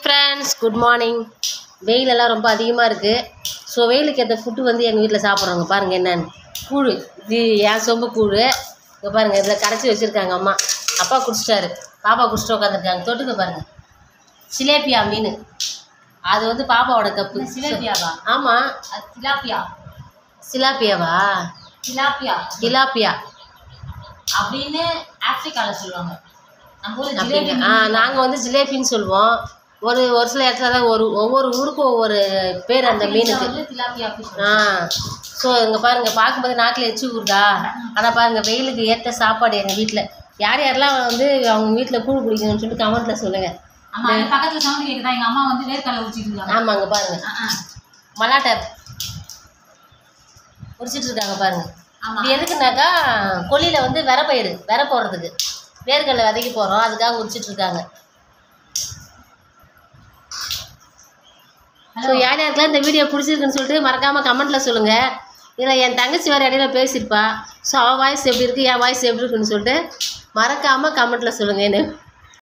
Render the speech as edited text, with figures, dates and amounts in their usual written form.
Friends, good morning. வெயிலெல்லாம் ரொம்ப அதிகமாக இருக்குது. ஸோ வெயிலுக்கு ஏற்ற ஃபுட்டு வந்து எங்கள் வீட்டில் சாப்பிட்றோங்க. பாருங்கள் என்னென்னு கூழ். இது என் சொம்பு கூழ். இங்கே பாருங்கள், இதில் கரைச்சி வச்சுருக்காங்க அம்மா. அப்பா குடிச்சிட்டாரு, பாப்பா குடிச்சிட்டு உட்காந்துருக்காங்க. தொட்டுக்க பாருங்கள், சிலேபியா மீன். அது வந்து பாப்பாவோட கப்பு. சிலேபியாவா? ஆமாம், திலாப்பியா. சிலாப்பியாவா? திலாப்பியா திலாப்பியா அப்படின்னு ஆப்பிரிக்காவில் சொல்லுவாங்க. நம்ம ஊர் அப்படிங்க. நாங்கள் வந்து ஜிலேபின்னு சொல்லுவோம். ஒரு சில இடத்துல தான் ஒவ்வொரு ஊருக்கும் ஒவ்வொரு பேர் அந்த மீனுக்கு. திலாப்பியா. ஸோ இங்கே பாருங்கள், பார்க்கும்போது நாக்கில் எச்சு ஊறுதா. ஆனால் பாருங்கள், வெயிலுக்கு ஏற்ற சாப்பாடு எங்கள் வீட்டில். யார் யாரெல்லாம் வந்து அவங்க வீட்டில் கூழ் குடிக்கணும்னு சொல்லிட்டு கமெண்ட்டில் சொல்லுங்கள். பக்கத்தில் சவுண்ட் கேட்குதா? எங்கள் அம்மா வந்து வேர்க்கடலை ஊற்றிட்டு. ஆமாங்க, பாருங்கள் மலாட்டை குடிச்சிட்டு இருக்காங்க பாருங்கள். இது எதுக்குனாக்கா, கொல்லியில் வந்து விரை போடுறதுக்கு வேர்க்கடலை விதைக்க போகிறோம், அதுக்காக குடிச்சிட்டு இருக்காங்க. ஸோ யார் யாருக்கெல்லாம் இந்த வீடியோ பிடிச்சிருக்குன்னு சொல்லிட்டு மறக்காமல் கமெண்ட்டில் சொல்லுங்கள். இதில் என் தங்கச்சி வேறு இடையில பேசியிருப்பா. ஸோ அவள் வாய்ஸ் எப்படி இருக்குது, என் வாய்ஸ் எப்படி இருக்குன்னு சொல்லிட்டு மறக்காமல் கமெண்ட்டில் சொல்லுங்கள். என்ன